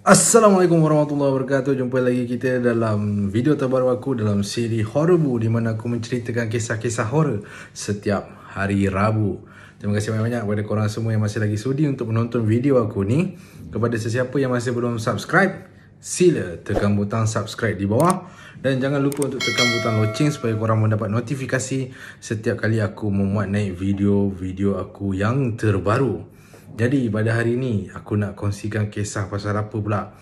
Assalamualaikum warahmatullahi wabarakatuh. Jumpa lagi kita dalam video terbaru aku dalam siri Horrorbu, di mana aku menceritakan kisah-kisah horror setiap hari Rabu. Terima kasih banyak-banyak kepada korang semua yang masih lagi sudi untuk menonton video aku ni. Kepada sesiapa yang masih belum subscribe, sila tekan butang subscribe di bawah. Dan jangan lupa untuk tekan butang loceng supaya korang mendapat notifikasi setiap kali aku memuat naik video-video aku yang terbaru. Jadi pada hari ni aku nak kongsikan kisah pasal apa pula?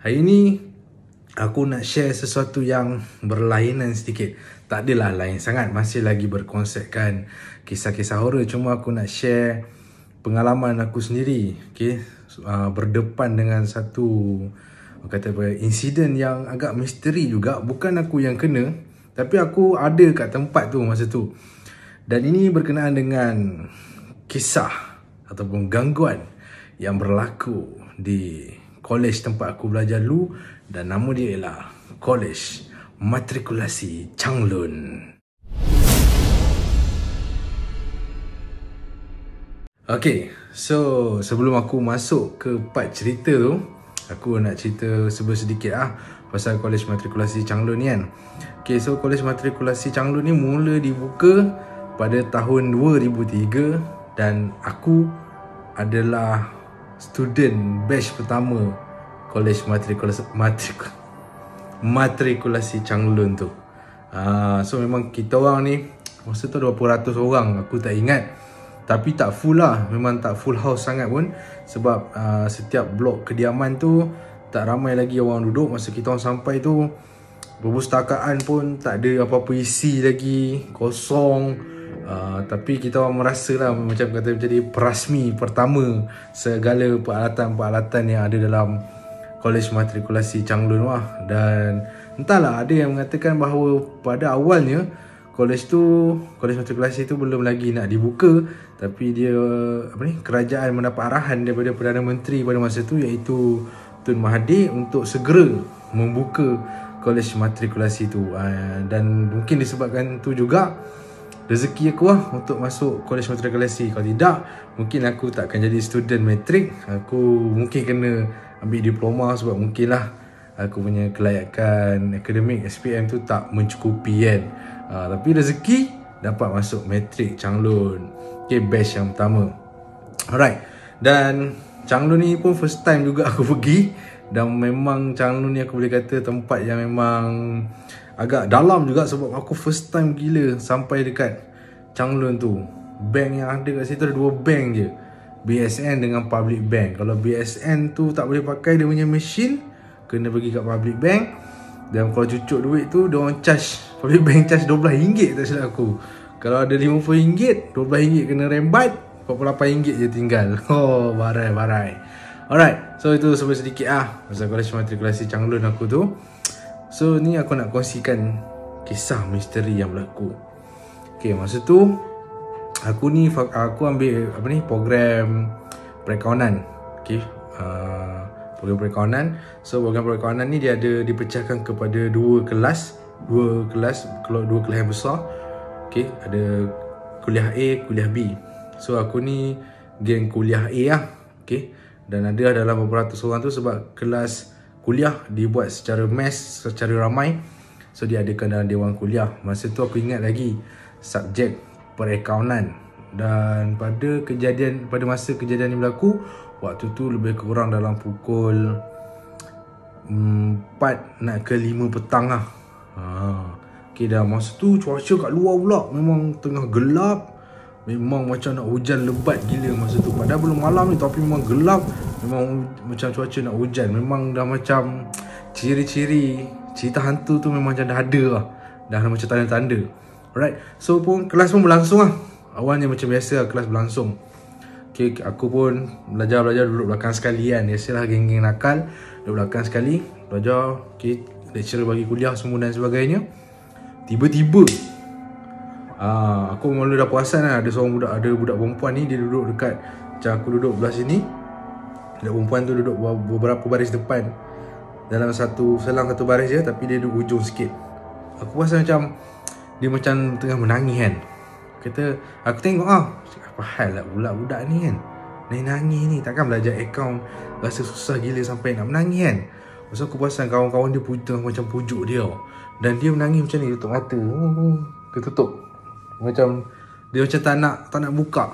Hari ni aku nak share sesuatu yang berlainan sedikit. Tak adalah lain sangat, masih lagi berkonsepkan kisah-kisah horror. Cuma aku nak share pengalaman aku sendiri, berdepan dengan satu insiden yang agak misteri juga. Bukan aku yang kena, tapi aku ada kat tempat tu masa tu. Dan ini berkenaan dengan kisah ataupun gangguan yang berlaku di kolej tempat aku belajar dulu, dan nama dia ialah Kolej Matrikulasi Changlun. Okay, so sebelum aku masuk ke part cerita tu, aku nak cerita sedikit pasal Kolej Matrikulasi Changlun ni kan. Okay, so Kolej Matrikulasi Changlun ni mula dibuka pada tahun 2003 dan aku adalah student batch pertama Kolej Matrikulasi Changlun tu. So memang kita orang ni masa tu ada berapa ratus orang, aku tak ingat. Tapi tak full lah, memang tak full house sangat pun. Sebab setiap blok kediaman tu tak ramai lagi orang duduk. Masa kita orang sampai tu, perpustakaan pun tak ada apa-apa isi lagi, kosong. Tapi kita orang merasa lah macam kata menjadi perasmi pertama segala peralatan-peralatan yang ada dalam Kolej Matrikulasi Changlun lah. Dan entahlah, ada yang mengatakan bahawa pada awalnya kolej matrikulasi tu belum lagi nak dibuka, tapi dia kerajaan mendapat arahan daripada Perdana Menteri pada masa tu, iaitu Tun Mahathir, untuk segera membuka Kolej Matrikulasi tu. Dan mungkin disebabkan tu juga rezeki aku untuk masuk Kolej Matrikulasi. Kalau tidak, mungkin aku tak akan jadi student matrik. Aku mungkin kena ambil diploma, sebab mungkinlah aku punya kelayakan akademik SPM tu tak mencukupi kan. Tapi rezeki dapat masuk matrik Changlun. Okay, batch yang pertama. Alright. Dan Changlun ni pun first time juga aku pergi. Dan memang Changlun ni aku boleh kata tempat yang memang agak dalam juga, sebab aku first time gila sampai dekat Changlun tu. Bank yang ada kat situ ada dua bank je, BSN dengan Public Bank. Kalau BSN tu tak boleh pakai dia punya mesin, kena pergi kat Public Bank. Dan kalau cucuk duit tu, diorang charge, Public Bank charge RM12 tak silap aku. Kalau ada RM50, RM12 kena rembat, RM48 je tinggal. Oh, barai. Alright, so itu sedikit pasal Kolej Matrikulasi Changlun aku tu. So ni aku nak kongsikan kisah misteri yang berlaku. Okay, masa tu aku ambil program perakawanan. Okay, program perakawanan. So program perakawanan ni dia ada dipecahkan kepada dua kelas yang besar. Okay, ada kuliah A, kuliah B. So aku ni geng kuliah A Okay, dan ada dalam beberapa ratus orang tu, sebab kelas kuliah dibuat secara mass, secara ramai. So diadakan dalam dewan kuliah. Masa tu aku ingat lagi subjek perakaunan. Dan pada masa kejadian ni berlaku, waktu tu lebih kurang dalam pukul 4 nak ke 5 petang lah. Okay, dah masa tu cuaca kat luar pula memang tengah gelap. Memang macam nak hujan lebat gila masa tu. Padahal belum malam ni, tapi memang gelap. Memang macam cuaca nak hujan. Memang dah macam ciri-ciri cerita hantu tu memang macam dah ada lah. Dah macam tanda-tanda. Alright, so kelas pun berlangsung lah. Awalnya macam biasa kelas berlangsung. Okay, aku pun belajar duduk belakang sekali kan. Biasalah geng-geng nakal duduk belakang sekali belajar. Okay, lecturer bagi kuliah semua dan sebagainya. Tiba-tiba aku mula dah perasan ada budak perempuan ni, dia duduk dekat, macam aku duduk belah sini, budak perempuan tu duduk beberapa baris depan, dalam satu baris je, tapi dia duduk ujung sikit. Aku rasa macam dia macam tengah menangis kan. Aku tengok apa hal lah budak-budak ni kan. nangis ni, takkan belajar akaun rasa susah gila sampai nak menangis kan. Lepas tu aku perasan kawan-kawan dia macam pujuk dia, dan dia menangis macam ni, tutup mata, dia tutup macam dia macam tak nak buka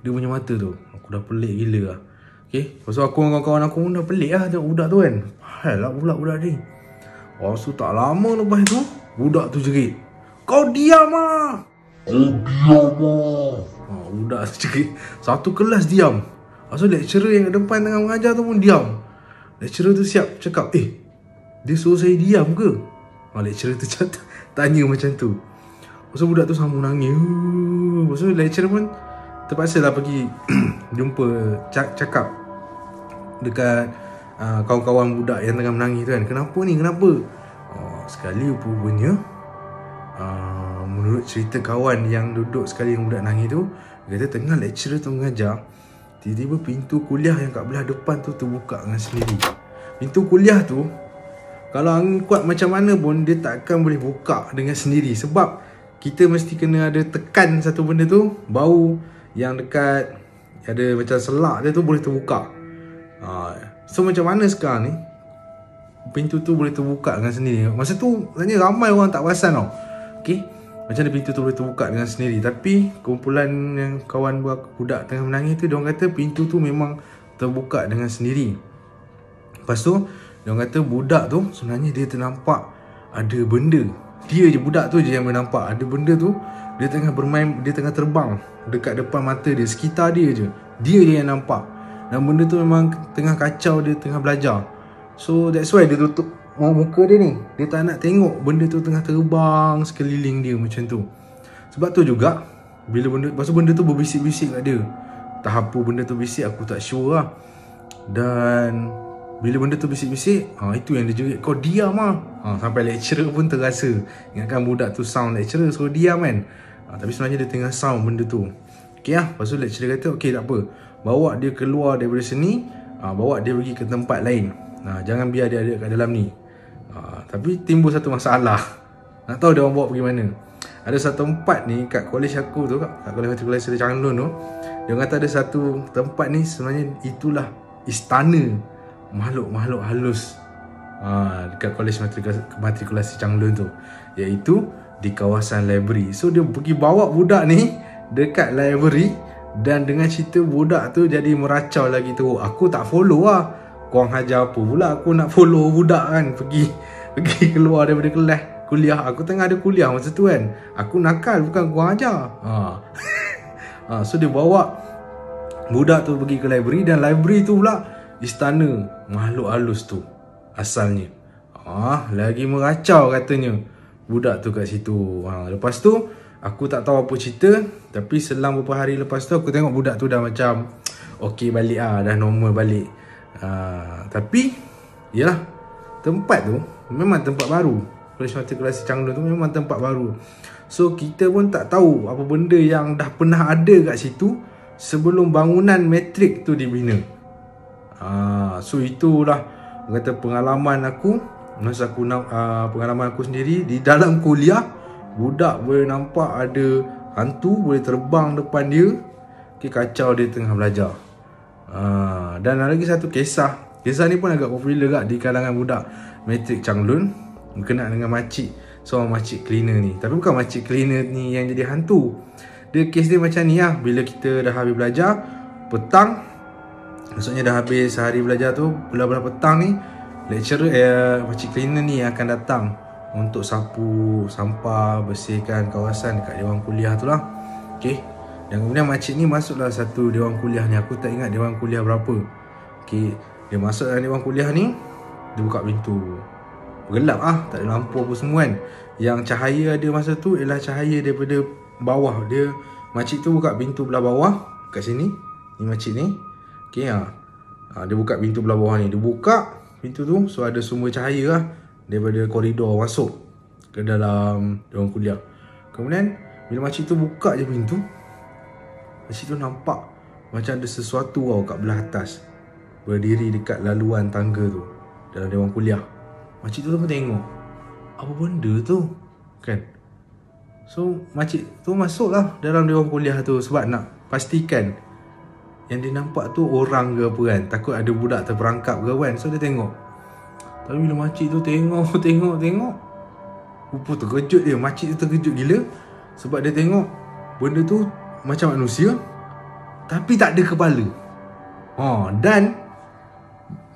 dia punya mata tu. Aku dah pelik gila lah. Okay, lepas tu aku dengan kawan-kawan aku pun dah pelik lah tengok budak tu kan. Hal lah pula budak ni. Lepas tu tak lama lepas tu budak tu jerit, "Kau diam lah! Kau diam lah!" Budak tu jerit. Satu kelas diam. Lepas tu lecturer yang kat depan tengah mengajar tu pun diam. Lecturer tu siap cakap, dia suruh saya diam ke? Lecturer tu tanya macam tu. Lepas tu budak tu sambung nangis. Lepas tu lecturer pun terpaksa lah pergi jumpa, cakap dekat kawan-kawan budak yang tengah menangis tu kan. Kenapa ni? Kenapa? Sekali rupanya menurut cerita kawan yang duduk sekali dengan budak nangis tu, dia kata tengah lecturer tu mengajar, tiba-tiba pintu kuliah yang kat belah depan tu terbuka dengan sendiri. Pintu kuliah tu kalau angin kuat macam mana pun dia takkan boleh buka dengan sendiri, sebab kita mesti kena ada tekan satu benda tu, bau yang dekat ada macam selak dia tu boleh terbuka. So macam mana sekarang ni pintu tu boleh terbuka dengan sendiri? Masa tu sebenarnya ramai orang tak perasan tau. Okay, macam mana pintu tu boleh terbuka dengan sendiri. Tapi kumpulan yang kawan budak tengah menangis tu, diorang kata pintu tu memang terbuka dengan sendiri. Lepas tu diorang kata budak tu sebenarnya dia ternampak ada benda. Dia je, budak tu je yang nampak ada benda tu. Dia tengah bermain, dia tengah terbang dekat depan mata dia, sekitar dia je. Dia je yang nampak. Dan benda tu memang tengah kacau, dia tengah belajar. So that's why dia tutup muka dia ni. Dia tak nak tengok benda tu tengah terbang sekeliling dia macam tu. Sebab tu juga bila lepas tu benda tu berbisik-bisik kat dia. Entah apa benda tu bisik, aku tak sure lah. Dan bila benda tu bisik-bisik, itu yang dia jerit, "Kau diam lah!" Sampai lecturer pun terasa. Ingatkan budak tu sound lecturer suruh diam kan. Tapi sebenarnya dia tengah sound benda tu. Okay lah, lepas tu lecturer kata, "Okay, tak apa, bawa dia keluar daripada sini, bawa dia pergi ke tempat lain. Jangan biar dia ada kat dalam ni." Tapi timbul satu masalah. Nak tahu dia orang bawa pergi mana? Ada satu tempat ni kat college aku tu, kat College Matrikulasi Changlun tu, dia kata ada satu tempat ni sebenarnya itulah istana makhluk-makhluk halus dekat College Matrikulasi Changlun tu, iaitu di kawasan library. So dia pergi bawa budak ni dekat library, dan dengan cerita budak tu jadi meracau lagi tu. Aku tak follow lah. Korang hajar apa pula aku nak follow budak kan. Pergi keluar daripada kelas kuliah. Aku tengah ada kuliah masa tu kan. Aku nakal, bukan korang ajar. So dia bawa budak tu pergi ke library, dan library tu pula istana makhluk halus tu asalnya. Lagi meracau katanya budak tu kat situ. Lepas tu aku tak tahu apa cerita, tapi selang beberapa hari lepas tu aku tengok budak tu dah macam okey balik dah normal balik. Tapi yalah, tempat tu memang tempat baru. College Matrikulasi Changlun tu memang tempat baru. So kita pun tak tahu apa benda yang dah pernah ada kat situ sebelum bangunan matrik tu dibina. So itulah kata pengalaman aku. Masa aku pengalaman aku sendiri di dalam kuliah, budak boleh nampak ada hantu boleh terbang depan dia. Kacau dia tengah belajar. Dan ada lagi satu kisah ni pun agak popular kat di kalangan budak matrik Changlun, berkenaan dengan makcik, seorang makcik cleaner ni. Tapi bukan makcik cleaner ni yang jadi hantu. Kes dia macam ni lah. Bila kita dah habis belajar petang, maksudnya dah habis sehari belajar tu, belah-belah petang ni, lecturer makcik cleaner ni akan datang untuk sapu sampah, bersihkan kawasan dekat dewan kuliah tu lah. Okay. Dan kemudian makcik ni masuklah satu dewan kuliah ni. Aku tak ingat dewan kuliah berapa. Okay. Dia masuk dalam dewan kuliah ni, dia buka pintu. Gelap tak ada lampu apa semua kan. Yang cahaya ada masa tu ialah cahaya daripada bawah. Makcik tu buka pintu belah bawah kat sini. Ni makcik ni. Okay dia buka pintu belah bawah ni. Dia buka pintu tu, so ada sumber cahaya daripada koridor masuk ke dalam dewan kuliah. Kemudian bila makcik tu buka je pintu, makcik tu nampak macam ada sesuatu kat belah atas, berdiri dekat laluan tangga tu dalam dewan kuliah. Makcik tu pun tengok, apa benda tu kan. So makcik tu masuklah dalam dewan kuliah tu sebab nak pastikan yang dia nampak tu orang ke apa kan. Takut ada budak terperangkap ke kan. So dia tengok. Tapi bila makcik tu tengok, rupa terkejut dia. Makcik tu terkejut gila. Sebab dia tengok benda tu macam manusia, tapi tak ada kepala. Dan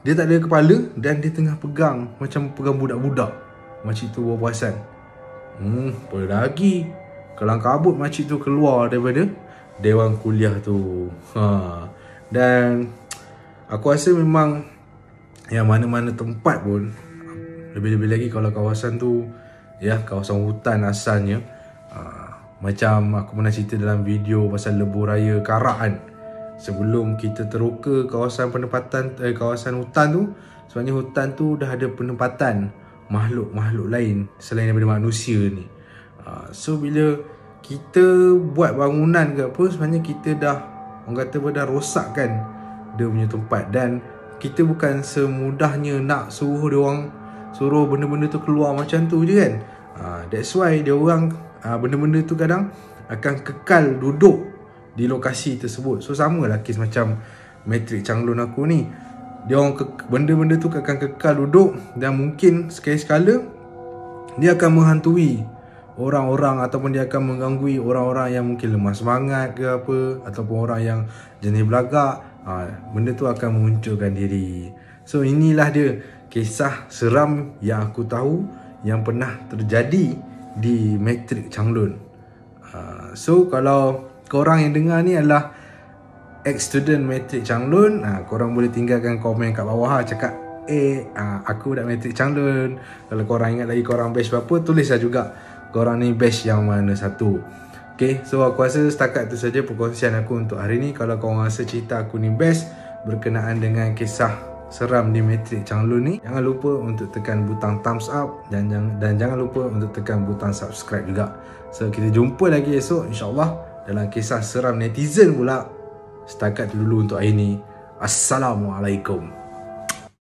dia tak ada kepala, dan dia tengah pegang, macam pegang budak-budak. Makcik tu bawa perasan. Apa lagi? Kelang kabut makcik tu keluar daripada dewan kuliah tu. Dan aku rasa memang yang mana-mana tempat pun, lebih-lebih lagi kalau kawasan tu kawasan hutan asalnya, macam aku pernah cerita dalam video pasal lebuh raya Karak kan. Sebelum kita teroka kawasan penempatan kawasan hutan tu, sebenarnya hutan tu dah ada penempatan makhluk-makhluk lain selain daripada manusia ni. So bila kita buat bangunan ke apa, sebenarnya kita dah, orang kata dah rosakkan dia punya tempat. Dan kita bukan semudahnya nak suruh benda-benda tu keluar macam tu je kan. That's why dia orang benda-benda tu kadang akan kekal duduk di lokasi tersebut. So sama lah kes macam Matrix Changlun aku ni. Dia orang benda-benda tu akan kekal duduk, dan mungkin sekali-sekala dia akan menghantui orang-orang, ataupun dia akan mengganggu orang-orang yang mungkin lemah semangat ke apa, ataupun orang yang jenis belagak. Benda tu akan memunculkan diri. So inilah dia kisah seram yang aku tahu yang pernah terjadi di Matrix Changlun. So kalau korang yang dengar ni adalah ex-student Matrix Changlun, korang boleh tinggalkan komen kat bawah cakap aku dah Matrix Changlun. Kalau korang ingat lagi korang batch berapa, tulislah juga korang ni batch yang mana satu. Okay, so aku rasa setakat tu saja perkongsian aku untuk hari ni. Kalau korang rasa cerita aku ni best berkenaan dengan kisah seram di Matrix Changlun ni, jangan lupa untuk tekan butang thumbs up, dan jangan lupa untuk tekan butang subscribe juga. So kita jumpa lagi esok insyaAllah dalam kisah seram netizen pula. Setakat tu dulu untuk hari ni. Assalamualaikum.